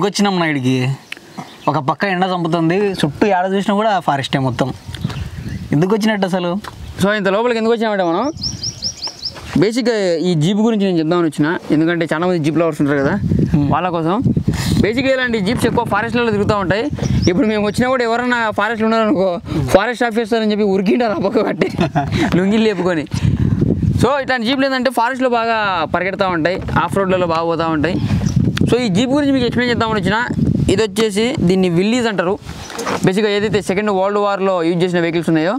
వచ్చినాం నాయుడికి? ఒక పక్క ఎండ చంపుతుంది, చుట్టూ ఏడ చూసినా కూడా ఫారెస్టే మొత్తం. ఎందుకు వచ్చినట్టు అసలు? సో ఇంత లోపలికి ఎందుకు వచ్చినామంటే మనం బేసిక్గా ఈ జీప్ గురించి నేను చెప్దామని వచ్చిన. ఎందుకంటే చాలా మంది జీప్ లవర్స్ ఉంటారు కదా, వాళ్ళ కోసం. బేసిక్గా ఇలాంటి జీప్స్ ఎక్కువ ఫారెస్ట్లలో తిరుగుతూ ఉంటాయి. ఇప్పుడు మేము వచ్చినా కూడా ఎవరైనా ఫారెస్ట్లో ఉన్నారనుకో, ఫారెస్ట్ ఆఫీసర్ అని చెప్పి ఉరికింటారు ఆ పక్క కట్టి లుంగిలు లేపుకొని. సో ఇట్లాంటి జీప్లు ఏంటంటే ఫారెస్ట్లో బాగా పరిగెడతా ఉంటాయి, ఆఫ్ రోడ్లలో బాగా పోతూ ఉంటాయి. సో ఈ జీప్ గురించి మీకు ఎక్స్ప్లెయిన్ చేద్దామని వచ్చిన. ఇది వచ్చేసి దీన్ని విల్లీస్ అంటారు. బేసిక్గా ఏదైతే సెకండ్ వరల్డ్ వార్లో యూజ్ చేసిన వెహికల్స్ ఉన్నాయో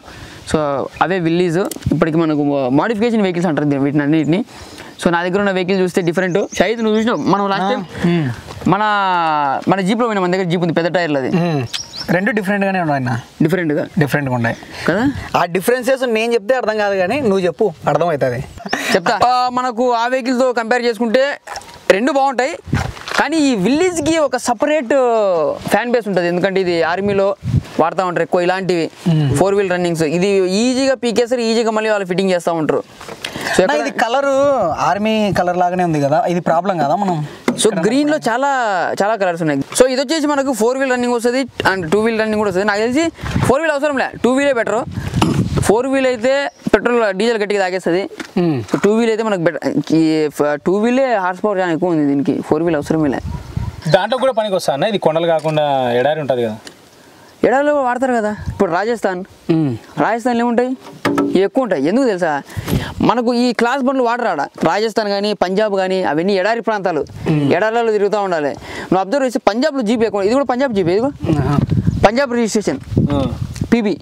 సో అవే విల్లీస్. ఇప్పటికి మనకు మాడిఫికేషన్ వెహికల్స్ అంటారు వీటిని అన్నిటిని. సో నా దగ్గర ఉన్న వెహికల్ చూస్తే డిఫరెంట్. షాయిద్ నువ్వు చూసినావు, మనం లాస్ట్ టైం మన జీప్లో పోయినా, మన దగ్గర జీప్ ఉంది పెద్ద టైర్లు. అది రెండు డిఫరెంట్గానే ఉన్నాయి అన్న, డిఫరెంట్గా ఉన్నాయి కదా. ఆ డిఫరెన్సెస్ నేను చెప్తే అర్థం కాదు, కానీ నువ్వు చెప్పు అర్థమవుతుంది. చెప్తా. మనకు ఆ వెహికల్తో కంపేర్ చేసుకుంటే రెండు బాగుంటాయి, కానీ ఈ విల్లీజ్కి ఒక సపరేట్ ఫ్యాన్ బేస్ ఉంటుంది. ఎందుకంటే ఇది ఆర్మీలో వాడుతూ ఉంటారు ఎక్కువ ఇలాంటివి 4 వీల్ రన్నింగ్స్. ఇది ఈజీగా పీకేసారి ఈజీగా మళ్ళీ వాళ్ళు ఫిట్టింగ్ చేస్తూ ఉంటారు. సో ఇది కలరు ఆర్మీ కలర్ లాగానే ఉంది కదా, ఇది ప్రాబ్లం కదా మనం? సో గ్రీన్లో చాలా చాలా కలర్స్ ఉన్నాయి. సో ఇది వచ్చేసి మనకు 4 వీల్ రన్నింగ్ వస్తుంది అండ్ 2 వీల్ రన్నింగ్ కూడా వస్తుంది. నాకు తెలిసి 4 వీల్ అవసరం లే, 2 వీలే బెటర్. 4 వీల్ అయితే పెట్రోల్ డీజిల్ గట్టిగా తాగేస్తుంది. 2 వీల్ అయితే మనకు బెటర్. 2 వీలే హార్స్ పవర్ చాలా ఎక్కువ ఉంది దీనికి, 4 వీల్ అవసరమే లే. దాంట్లో కూడా పనికి వస్తా అన్న, ఇది కొండలు కాకుండా ఎడారి ఉంటుంది కదా. ఎడారిలో వాడతారు కదా. ఇప్పుడు రాజస్థాన్లో ఏముంటాయి, ఎక్కువ ఉంటాయి. ఎందుకు తెలుసా, మనకు ఈ క్లాస్ బండ్లు వాటర్ ఆడ రాజస్థాన్ కానీ పంజాబ్ కానీ అవన్నీ ఎడారి ప్రాంతాలు, ఎడారిలో తిరుగుతూ ఉండాలి. నువ్వు అబ్జర్వ్ చేస్తే పంజాబ్లో జీప్ ఎక్కువ. ఇది కూడా పంజాబ్ జీప్, ఇది Punjab registration PB,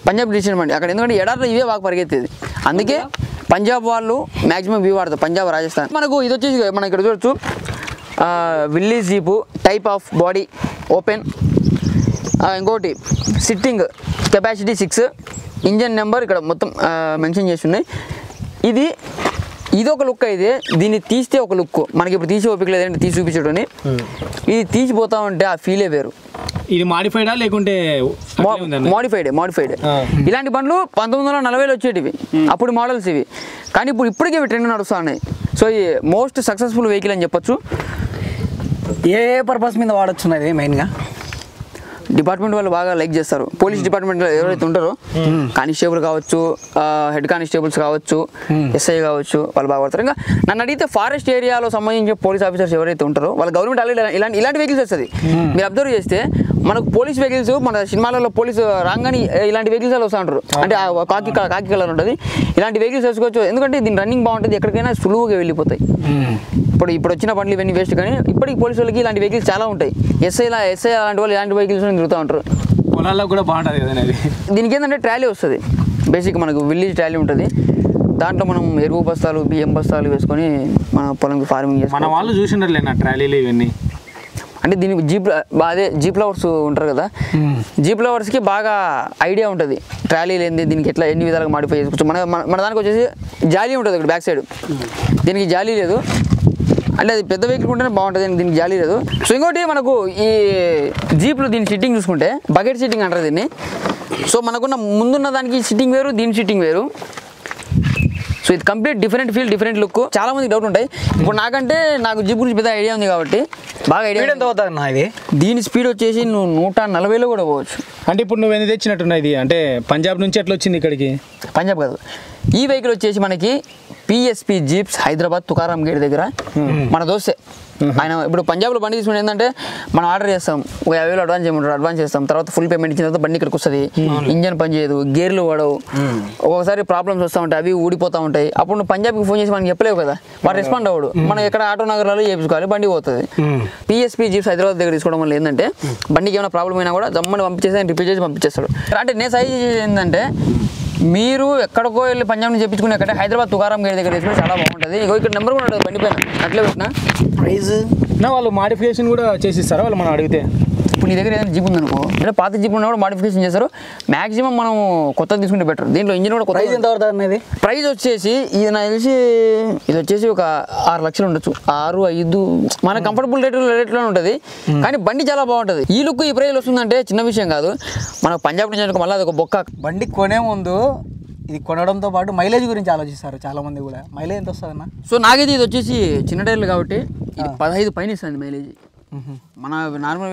Punjab registration అండి అక్కడ. ఎందుకంటే ఎడారిలో ఇవే బాగా పరిగెత్తేది, అందుకే పంజాబ్ వాళ్ళు మ్యాక్సిమం ఇవి వాడతారు, పంజాబ్ రాజస్థాన్. మనకు ఇది వచ్చేసి మనం ఇక్కడ చూడొచ్చు Willys jeep, type of body open. ఇంకోటి సిట్టింగ్ కెపాసిటీ 6, ఇంజన్ నెంబర్ ఇక్కడ మొత్తం మెన్షన్ చేసి ఉన్నాయి. ఇది ఒక లుక్ అయితే, దీన్ని తీస్తే ఒక లుక్. మనకి ఇప్పుడు తీసి ఓపిక లేదంటే తీసి చూపించడం, ఇది తీసిపోతా ఉంటే ఆ ఫీలే వేరు. ఇది మాడిఫైడా లేకుంటే మాడిఫైడ్. ఇలాంటి బండ్లు 1940లో వచ్చేటివి, అప్పుడు మోడల్స్ ఇవి. కానీ ఇప్పటికే ఇవి ట్రెండ్ నడుస్తూ ఉన్నాయి. సో ఈ మోస్ట్ సక్సెస్ఫుల్ వెహికల్ అని చెప్పొచ్చు. ఏ పర్పస్ మీద వాడచ్చు ఇది మెయిన్గా? డిపార్ట్మెంట్ వాళ్ళు బాగా లైక్ చేస్తారు. పోలీస్ డిపార్ట్మెంట్లో ఎవరైతే ఉంటారో, కానిస్టేబుల్ కావచ్చు, హెడ్ కానిస్టేబుల్స్ కావచ్చు, ఎస్ఐ కావచ్చు, వాళ్ళు బాగా పడతారు. ఇంకా నన్ను అడిగితే ఫారెస్ట్ ఏరియాలో సంబంధించిన పోలీస్ ఆఫీసర్స్ ఎవరైతే ఉంటారో వాళ్ళ గవర్నమెంట్ ఆల్రెడీ ఇలాంటి వెహికల్స్ వస్తుంది. మీరు అబ్జర్వ్ చేస్తే మనకు పోలీస్ వెహికల్స్ మన సినిమాలలో పోలీసు రాగానే ఇలాంటి వెహికల్స్ వస్తూ ఉంటారు. అంటే కాకి కలర్ ఉంటుంది. ఇలాంటి వెహికల్స్ వేసుకోవచ్చు, ఎందుకంటే దీని రన్నింగ్ బాగుంటుంది, ఎక్కడికైనా సులువుగా వెళ్ళిపోతాయి. ఇప్పుడు వచ్చిన బండ్లు ఇవన్నీ వేస్ట్, కానీ ఇప్పటికి పోలీసు వాళ్ళకి ఇలాంటి వెహికల్స్ చాలా ఉంటాయి. ఎస్ఐ అలాంటి వాళ్ళు ఇలాంటి వెహికల్స్ తిరుగుతూ ఉంటారు. పొలాల్లో కూడా బాగుంటుంది కదా. దీనికి ఏంటంటే ట్రాలీ వస్తుంది. బేసిక్ మనకు విలేజ్ ట్రాలీ ఉంటుంది. దాంట్లో మనం ఎరువు బస్తాలు, బియ్యం బస్తాలు వేసుకొని మన పొలంకి ఫార్మింగ్ చేస్తాం. మన వాళ్ళు చూసిండర్లే నా ట్రాలీలు ఇవన్నీ. అంటే దీనికి జీప్ లవర్స్ ఉంటారు కదా, జీప్ లవర్స్కి బాగా ఐడియా ఉంటుంది ట్రాలీలు ఏంది, దీనికి ఎన్ని విధాలుగా మాడిఫై చేసుకోవచ్చు. మన దానికి వచ్చేసి జాలీ ఉంటుంది ఇక్కడ బ్యాక్ సైడ్. దీనికి జాలీ లేదు, అంటే అది పెద్ద వెహికల్ ఉంటేనే బాగుంటుంది, దీనికి జాలీ లేదు. సో ఇంకోటి మనకు ఈ జీప్లో దీని సిట్టింగ్ చూసుకుంటే బకెట్ సిట్టింగ్ అంటారు దీన్ని. సో మనకున్న ముందున్న దానికి సిట్టింగ్ వేరు, దీని సిట్టింగ్ వేరు. సో ఇది complete different feel, different look. చాలా మందికి డౌట్ ఉంటాయి. ఇప్పుడు నాకు జీప్ గురించి పెద్ద ఐడియా ఉంది కాబట్టి బాగా ఐడియా. ఎంత అవుతుంది నా ఇది? దీని స్పీడ్ వచ్చేసి నువ్వు 140లో కూడా పోవచ్చు. అంటే ఇప్పుడు నువ్వు ఎందుకు తెచ్చినట్టున్నా ఇది? అంటే పంజాబ్ నుంచి ఎట్లా వచ్చింది ఇక్కడికి? పంజాబ్ కాదు, ఈ వెహికల్ వచ్చేసి మనకి PSP jeeps Hyderabad Tukaram gate దగ్గర మన దోస్తే ఆయన. ఇప్పుడు పంజాబ్లో బండి తీసుకుని ఏంటంటే మనం ఆర్డర్ చేస్తాం, ఒక 50,000 అడ్వాన్స్ చేయమంటారు, అడ్వాన్స్ చేస్తాం, తర్వాత ఫుల్ పేమెంట్ ఇచ్చిన తర్వాత బండి ఇక్కడికి వస్తుంది. ఇంజన్ పని చేయదు, గేర్లు పడవు, ఒక్కొక్కసారి ప్రాబ్లమ్స్ వస్తూ ఉంటాయి, అవి ఊడిపోతూ ఉంటాయి. అప్పుడు నువ్వు పంజాబ్కి ఫోన్ చేసి మనకి చెప్పలేవు కదా, వాడు రెస్పాండ్ అవ్వడు. మనం ఎక్కడ ఆటో నగరాలు చేయించుకోవాలి, బండి పోతుంది. పిఎస్పి జీప్స్ హైదరాబాద్ దగ్గర తీసుకోవడం వల్ల ఏంటంటే బండికి ఏమైనా ప్రాబ్లం అయినా కూడా జమ్మని పంపించేసి ఆయన రిపేర్ చేసి పంపించేస్తాడు. అంటే నేను సజెస్ట్ చేసేది ఏంటంటే మీరు ఎక్కడికో వెళ్ళి పంజాబ్ నుంచి చెప్పించుకునే కంటే హైదరాబాద్ తుకారాం గేట్ దగ్గర తీసుకుంటే చాలా బాగుంటుంది. ఇక్కడ నెంబర్ కూడా ఉంటుంది బండి పైన, అట్లే పెట్టిన ప్రైజ్ వాళ్ళు మాడిఫికేషన్ కూడా చేసిస్తారా వాళ్ళు మనం అడిగితే? ఇప్పుడు నీ దగ్గర ఏదైనా జీప్ ఉందనుకో, అంటే పాత జీప్ ఉన్నా కూడా మాడిఫికేషన్ చేస్తారు. మాక్సిమం మనం కొత్తది తీసుకుంటే బెటర్. దీంట్లో ఇంజిన్ కూడా కొత్త. ప్రైస్ ఎంత పడుతుంది అనేది? ప్రైస్ వచ్చేసి ఇది నాకు తెలిసి ఇది వచ్చేసి ఒక 6 లక్షలు ఉండొచ్చు, 6-5 మన కంఫర్టబుల్ రేట్లోనే ఉంటుంది. కానీ బండి చాలా బాగుంటుంది. ఈ లుక్ ఈ ప్రైస్ వస్తుందంటే చిన్న విషయం కాదు. మనకు పంజాబ్ నుంచి మళ్ళీ అదొక బొక్క. బండి కొనే ముందు ఇది కొనడంతో పాటు మైలేజ్ గురించి ఆలోచిస్తారు చాలా మంది కూడా. మైలేజ్ ఎంత వస్తుంది అన్న? సో నాకైతే ఇది వచ్చేసి చిన్న టైర్లు కాబట్టి ఇది 15 పైన ఇస్తుంది మైలేజ్. మన నార్మల్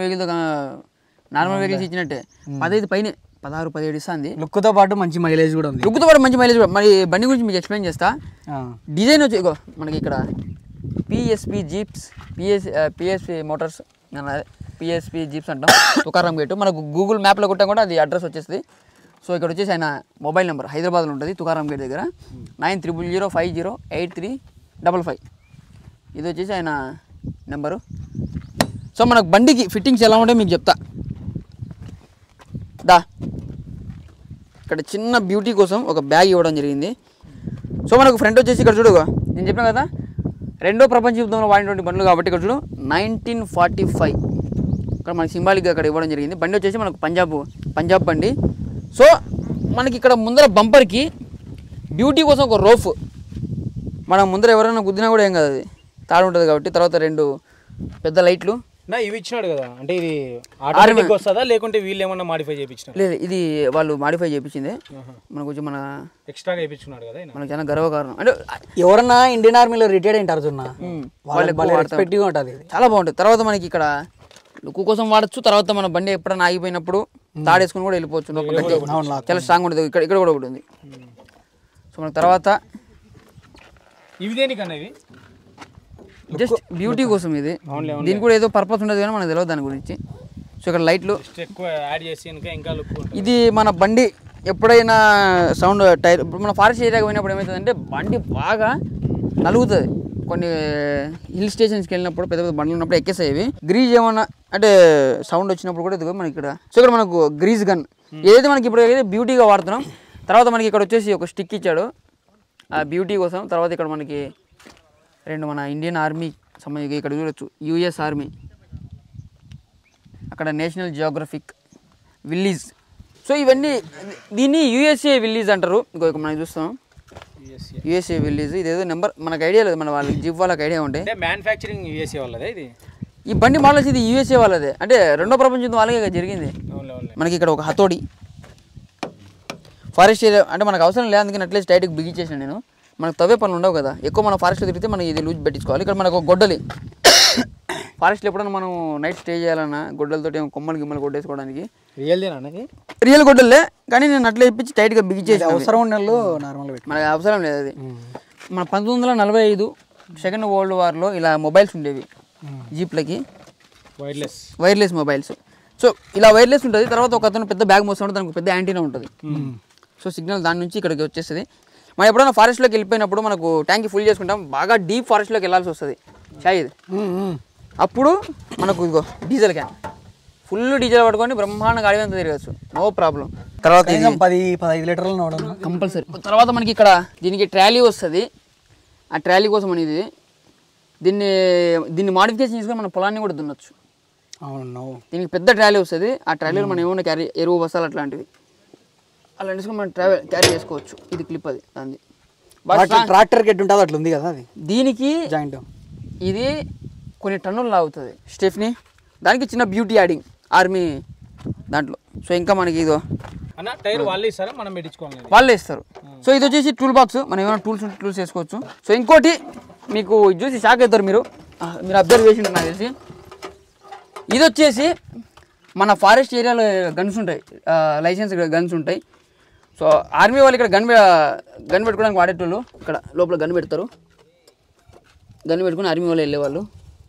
వెహికల్స్ ఇచ్చినట్టే 15 పైన 16, 17 ఇస్తుంది. లుక్తో పాటు మంచి మైలేజ్ కూడా ఉంది. లుక్తో పాటు మంచి మైలేజ్. మరి బండి గురించి మీకు ఎక్స్ప్లెయిన్ చేస్తా. డిజైన్ వచ్చి ఇగో మనకి ఇక్కడ PSP jeeps, PSP Motors, PSP jeeps అంటాం. తుకారాం గేటు మనకు గూగుల్ మ్యాప్లో కొట్టాం కూడా అది అడ్రస్ వచ్చేస్తుంది. సో ఇక్కడ వచ్చేసి ఆయన మొబైల్ నెంబర్ హైదరాబాద్లో ఉంటుంది, తుకారాం గేట్ దగ్గర 9000508355. ఇది వచ్చేసి ఆయన నెంబరు. సో మనకు బండికి ఫిట్టింగ్స్ ఎలా ఉంటాయో మీకు చెప్తా. ఇక్కడ చిన్న బ్యూటీ కోసం ఒక బ్యాగ్ ఇవ్వడం జరిగింది. సో మనకు ఫ్రంట్ వచ్చేసి ఇక్కడ చూడు, నేను చెప్పినా కదా రెండో ప్రపంచ యుద్ధంలో వాడినటువంటి బండ్లు కాబట్టి ఇక్కడ చూడు 1945 ఇక్కడ మనకి సింబాలిక్గా అక్కడ ఇవ్వడం జరిగింది. బండి వచ్చేసి మనకు పంజాబ్ బండి. సో మనకి ఇక్కడ ముందర బంపర్కి బ్యూటీ కోసం ఒక రోఫ్, మనం ముందర ఎవరైనా గుద్దినా కూడా ఏం కాదు, అది తాడు ఉంటుంది కాబట్టి. తర్వాత 2 పెద్ద లైట్లు. ఇవి ఇచ్చినాడు కదా, అంటే ఇది ఆటోమేటిక్ వస్తుందా లేకుంటే వీళ్ళు ఏమన్నా మాడిఫై చేయించినా? లేదు, ఇది వాళ్ళు మాడిఫై చేయించింది. మనకు కొంచెం మన ఎక్స్ట్రాగా చేయించుకున్నాడు కదా, మనకు చాలా గర్వకారణం. అంటే ఎవరన్నా ఇండియన్ ఆర్మీలో రిటైర్డ్ అయింటారు చూడ, రెస్పెక్ట్గా ఉంటుంది, చాలా బాగుంటుంది. తర్వాత మనకి ఇక్కడ లుక్ కోసం వాడచ్చు. తర్వాత మన బండి ఎప్పుడైనా ఆగిపోయినప్పుడు తాడేసుకుని కూడా వెళ్ళిపోవచ్చు. చాలా స్ట్రాంగ్ ఉంటుంది. ఇక్కడ కూడా ఒకటి ఉంది. సో మనకు తర్వాత ఇవి దేనికన్నా? ఇవి జస్ట్ బ్యూటీ కోసం. ఇది దీనికి కూడా ఏదో పర్పస్ ఉండదు కానీ మనకు తెలియదు దాని గురించి. సో ఇక్కడ లైట్లు ఎక్కువ యాడ్ చేసి ఇంకా లుక్. ఇది మన బండి ఎప్పుడైనా సౌండ్ టైర్, ఇప్పుడు మన ఫారెస్ట్ ఏరియాకి పోయినప్పుడు ఏమవుతుందంటే బండి బాగా నలుగుతుంది. కొన్ని హిల్ స్టేషన్స్కి వెళ్ళినప్పుడు పెద్ద పెద్ద బండ్లు ఉన్నప్పుడు ఎక్కేసాయి. ఇవి గ్రీజ్ ఏమన్నా అంటే సౌండ్ వచ్చినప్పుడు కూడా ఇదిగో మనకి ఇక్కడ. సో ఇక్కడ మనకు గ్రీజ్ గన్ ఏదైతే మనకి ఇప్పుడు ఏదైతే బ్యూటీగా వాడుతున్నాం. తర్వాత మనకి ఇక్కడ వచ్చేసి ఒక స్టిక్ ఇచ్చాడు ఆ బ్యూటీ కోసం. తర్వాత ఇక్కడ మనకి 2 మన ఇండియన్ ఆర్మీ సంబంధించి ఇక్కడ చూడొచ్చు, యుఎస్ ఆర్మీ, అక్కడ నేషనల్ జియోగ్రఫిక్ విల్లీజ్. సో ఇవన్నీ దీన్ని యుఎస్ఏ విల్లీజ్ అంటారు. ఇంకొక మనం చూస్తాం యుఎస్ఏ విల్లీజ్. ఇదేదో నెంబర్ మనకు ఐడియా లేదు, మన వాళ్ళకి జిప్ వాళ్ళకి ఐడియా ఉంటాయి. మ్యానుఫ్యాక్చరింగ్ యుఎస్ఏ వాళ్ళదే ఇది. ఈ బండి మోడల్స్ ఇది యుఎస్ఏ వాళ్ళదే, అంటే రెండో ప్రపంచ యుద్ధం వాళ్ళకే జరిగింది. మనకి ఇక్కడ ఒక హతోడి ఫారెస్ట్ ఏరియా అంటే మనకు అవసరం లేదు, అందుకని అట్లీస్ట్ టైట్కి బిగించేసాను నేను. మనకు తవ్వే పనులు ఉండవు కదా, ఎక్కువ మన ఫారెస్ట్లో తిరిగితే మనం ఇది లూజ్ పెట్టించుకోవాలి. ఇక్కడ మనకు ఒక గొడ్డలి, ఫారెస్ట్లో ఎప్పుడైనా మనం నైట్ స్టే చేయాలన్నా గొడ్డలతో కొమ్మలు గిమ్మలు కొట్టేసుకోవడానికి రియల్ గొడ్డలే, కానీ నేను అట్లా ఇప్పించి టైట్గా బిగించేసి. అవసరం ఉన్న నార్మల్ మనకు అవసరం లేదు అది. మన 1945 సెకండ్ వరల్డ్ వార్లో ఇలా మొబైల్స్ ఉండేవి జీప్లకి, వైర్లెస్ మొబైల్స్. సో ఇలా వైర్లెస్ ఉంటుంది. తర్వాత ఒక అతను పెద్ద బ్యాగ్ మోస్తుంటే దానికి పెద్ద యాంటీనా ఉంటుంది. సో సిగ్నల్ దాని నుంచి ఇక్కడికి వచ్చేస్తుంది. మనం ఎప్పుడైనా ఫారెస్ట్లోకి వెళ్ళిపోయినప్పుడు మనకు ట్యాంక్ ఫుల్ చేసుకుంటాం, బాగా డీప్ ఫారెస్ట్లోకి వెళ్ళాల్సి వస్తుంది షాయిద్. అప్పుడు మనకు ఇదిగో డీజిల్ క్యాన్, ఫుల్ డీజిల్ పట్టుకొని బ్రహ్మాండంగా అడిగి అంతా తిరగచ్చు, నో ప్రాబ్లం. తర్వాత 10-15 లీటర్లు కంపల్సరీ. తర్వాత మనకి ఇక్కడ దీనికి ట్రాలీ వస్తుంది. ఆ ట్రాలీ కోసం అనేది దీన్ని మాడిఫికేషన్ చేసుకొని మన పొలాన్ని కూడా దున్నచ్చు. అవును, దీనికి పెద్ద ట్రాలీ వస్తుంది. ఆ ట్రాలీలో మనం ఏమైనా క్యారీ, ఎరువు బస్తాలు అట్లాంటివి అలాంటి మనం క్యారీ చేసుకోవచ్చు. ఇది క్లిప్ అది దాన్ని ట్రాక్టర్కి ఎట్టు ఉంటుంది అట్లా ఉంది కదా అది. దీనికి జాయింట్ ఇది కొన్ని టన్నులు లాగుతుంది స్టెఫ్ని. దానికి చిన్న బ్యూటీ యాడింగ్ ఆర్మీ దాంట్లో. సో ఇంకా మనకి ఇదో వాళ్ళే ఇస్తారు. సో ఇది వచ్చేసి టూల్ బాక్స్, మనం ఏమైనా టూల్స్ ఉంటే టూల్స్ వేసుకోవచ్చు. సో ఇంకోటి మీకు ఇది చూసి షాక్ అవుతారు మీరు అబ్జర్వ్ చేసి నాకు తెలిసి. ఇది వచ్చేసి మన ఫారెస్ట్ ఏరియాలో గన్స్ ఉంటాయి, లైసెన్స్ గన్స్ ఉంటాయి. సో ఆర్మీ వాళ్ళు ఇక్కడ గన్ పెట్టుకోవడానికి వాడేటోళ్ళు ఇక్కడ లోపల గన్ పెడతారు. గన్ పెట్టుకుని ఆర్మీ వాళ్ళు వెళ్ళేవాళ్ళు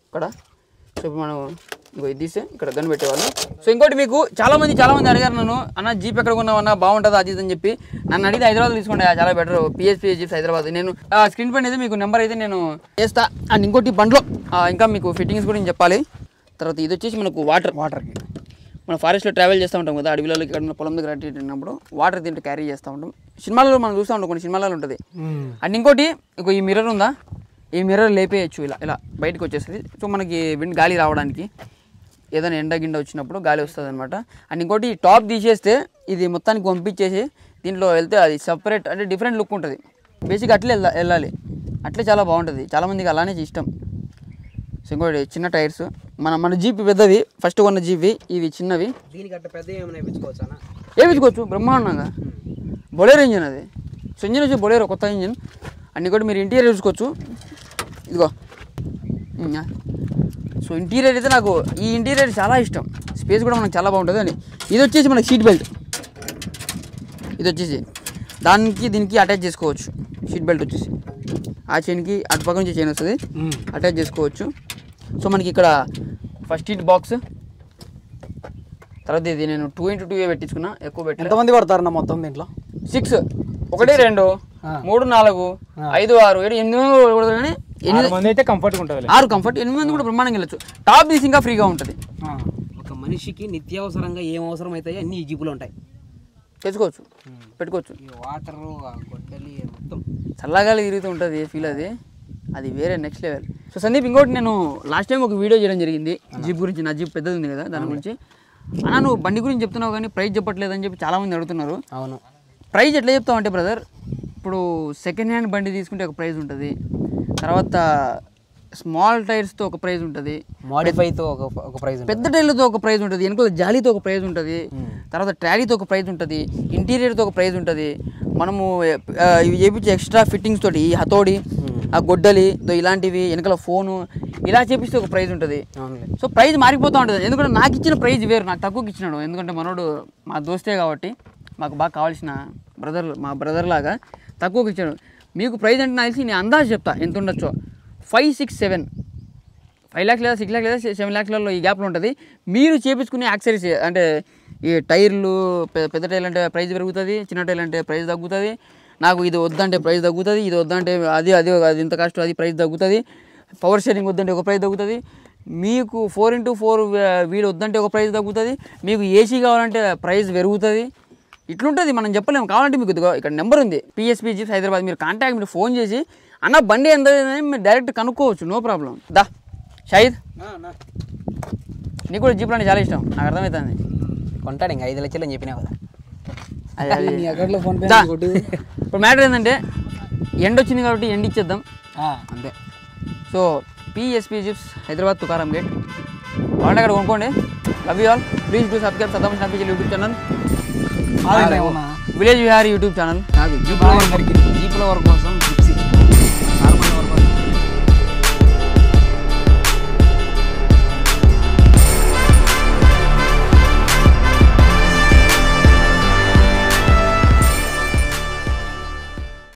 ఇక్కడ. సో ఇప్పుడు మనం ఇది తీస్తే ఇక్కడ గన్ పెట్టేవాళ్ళు. సో ఇంకోటి మీకు చాలామంది అడిగారు నన్ను, అన్న జీప్ ఎక్కడ కొన్నామన్నా బాగుంటుందా అది అని చెప్పి నన్ను అడిగితే హైదరాబాద్ తీసుకోండి చాలా బెటర్, పిఎస్పి జీప్స్ హైదరాబాద్. నేను స్క్రీన్ పైన అయితే మీకు నెంబర్ అయితే నేను చేస్తా. అండ్ ఇంకోటి బండ్లో ఇంకా మీకు ఫిట్టింగ్స్ గురించి చెప్పాలి. తర్వాత ఇది వచ్చేసి మనకు వాటర్కి మనం ఫారెస్ట్లో ట్రావెల్ చేస్తూ ఉంటాం కదా, అడవిలో ఇక్కడ పొలం దగ్గర అట్టినప్పుడు వాటర్ దీంట్లో క్యారీ చేస్తూ ఉంటాం. సినిమాలలో మనం చూస్తూ ఉంటాం, కొన్ని సినిమాలలో ఉంటుంది. అండ్ ఇంకోటి ఈ మిర్రర్ ఉందా, ఈ మిర్రర్ లేపేయచ్చు, ఇలా బయటకు వచ్చేస్తుంది. సో మనకి గాలి రావడానికి ఏదైనా ఎండ గిండ వచ్చినప్పుడు గాలి వస్తుంది అనమాట. అండ్ ఇంకోటి టాప్ తీసేస్తే ఇది మొత్తానికి పంపించేసి దీంట్లో వెళ్తే అది సపరేట్ అంటే డిఫరెంట్ లుక్ ఉంటుంది. బేసిక్గా అట్లే వెళ్ళాలి, అట్లే చాలా బాగుంటుంది, చాలామందికి అలానే ఇష్టం. సో ఇంకోటి చిన్న టైర్స్, మన జీప్ పెద్దవి, ఫస్ట్ కొన్న జీప్వి, ఇవి చిన్నవి. వేయించుకోవచ్చు బ్రహ్మాండంగా. బొలేరో ఇంజిన్ అది. సో ఇంజిన్ వచ్చి బొలేరో కొత్త ఇంజిన్. అండ్ ఇంకోటి మీరు ఇంటీరియర్ చూసుకోవచ్చు, ఇదిగో. సో సో ఇంటీరియర్ అయితే నాకు ఈ ఇంటీరియర్ చాలా ఇష్టం, స్పేస్ కూడా మనకు చాలా బాగుంటుంది అని. ఇది వచ్చేసి మనకి సీట్ బెల్ట్, ఇది వచ్చేసి దీనికి అటాచ్ చేసుకోవచ్చు. సీట్ బెల్ట్ వచ్చేసి ఆ చైన్కి అటు పక్క నుంచి చైన్ వస్తుంది, అటాచ్ చేసుకోవచ్చు. సో మనకి ఇక్కడ ఫస్ట్ సీట్ బాక్స్, తర్వాత ఇది నేను 2x2 పెట్టించుకున్నా, ఎక్కువ పెట్టి. ఎంతమంది పడతారన్న మొత్తం దీంట్లో? 6 1 2 3 4 5 6 7 8 కానీ 6 మంది అయితే కంఫర్ట్గా ఉంటుంది. 6 కంఫర్ట్, 8 మంది కూడా బ్రహ్మాండంగా వెళ్ళచ్చు. టాప్ తీసి ఇంకా ఫ్రీగా ఉంటుంది. ఒక మనిషికి నిత్యావసరంగా ఏం అవసరం అవుతాయి అన్ని ఈ జీపులో ఉంటాయి, తెచ్చుకోవచ్చు, పెట్టుకోవచ్చు. వాటరు గొడ్డలి మొత్తం చల్లగాలి తిరుగుతూ ఉంటుంది ఫీల్, అది వేరే నెక్స్ట్ లెవెల్. సో సందీప్, ఇంకోటి నేను లాస్ట్ టైం ఒక వీడియో చేయడం జరిగింది జీప్ గురించి. నా జీప్ పెద్దది ఉంది కదా, దాని గురించి. అన్న నువ్వు బండి గురించి చెప్తున్నావు కానీ ప్రైస్ చెప్పట్లేదని చెప్పి చాలామంది అడుగుతున్నారు. అవును, ప్రైస్ ఎట్లా చెప్తావు అంటే బ్రదర్, ఇప్పుడు సెకండ్ హ్యాండ్ బండి తీసుకుంటే ఒక ప్రైస్ ఉంటుంది, తర్వాత స్మాల్ టైర్స్తో ఒక ప్రైస్ ఉంటుంది, మోడిఫైతో ఒక ప్రైస్, పెద్ద టైర్లతో ఒక ప్రైస్ ఉంటుంది, వెనుకల జాలీతో ఒక ప్రైస్ ఉంటుంది, తర్వాత ట్రాలీతో ఒక ప్రైస్ ఉంటుంది, ఇంటీరియర్తో ఒక ప్రైస్ ఉంటుంది. మనము చేపించే ఎక్స్ట్రా ఫిట్టింగ్స్ తోటి ఈ హతోడి, ఆ గొడ్డలి ఇలాంటివి, వెనకాల ఫోను ఇలా చేపిస్తే ఒక ప్రైజ్ ఉంటుంది. సో ప్రైజ్ మారిపోతూ ఉంటుంది. ఎందుకంటే నాకు ఇచ్చిన ప్రైజ్ వేరు, నాకు తక్కువకి ఇచ్చినాడు. ఎందుకంటే మనోడు మా దోస్తే కాబట్టి మాకు బాగా కావాల్సిన మా బ్రదర్ లాగా తక్కువకి ఇచ్చాడు. మీకు ప్రైజ్ అంటే నాకు తెలిసి నేను అందాజు చెప్తా ఎంత ఉండొచ్చో, 5 6 7 5 lakhs లేదా 6 lakhs లేదా 7 lakhsలలో ఈ గ్యాప్లో ఉంటుంది. మీరు చేపించుకునే యాక్సరీస్ అంటే ఈ టైర్లు, పెద్ద టైర్లు అంటే ప్రైజ్ పెరుగుతుంది, చిన్న టైర్లు అంటే ప్రైజ్ తగ్గుతుంది. నాకు ఇది వద్దంటే ప్రైస్ తగ్గుతుంది, ఇది వద్దంటే అది ఇంత కాస్ట్ అది ప్రైస్ తగ్గుతుంది. పవర్ షేరింగ్ వద్దంటే ఒక ప్రైస్ తగ్గుతుంది. మీకు 4x4 వీల్ వద్దంటే ఒక ప్రైస్ తగ్గుతుంది. మీకు ఏసీ కావాలంటే ప్రైస్ పెరుగుతుంది. ఇట్లుంటుంది, మనం చెప్పలేము. కావాలంటే మీకు ఇక్కడ నెంబర్ ఉంది, పిఎస్పి జీప్స్ హైదరాబాద్. మీరు కాంటాక్ట్, మీరు ఫోన్ చేసి అన్న బండి ఎంత మీరు డైరెక్ట్ కనుక్కోవచ్చు, నో ప్రాబ్లం. దా షాహిద్, నీకు కూడా జీప్లు అంటే చాలా ఇష్టం, నాకు అర్థమవుతుంది. కొంటాడు ఇంకా 5 లక్షలు అని చెప్పినా కదా. ఇప్పుడు మ్యాటర్ ఏంటంటే ఎండ్ వచ్చింది కాబట్టి ఎండ్ ఇచ్చేద్దాం అంతే. So PSP jeeps Hyderabad, Tukaram gate. కావాలంటే అక్కడ కొనుక్కోండి. Love you all. Please do subscribe Saddam official YouTube channel, village Vihari YouTube channel. కాదు జీప్ లవర్ కోసం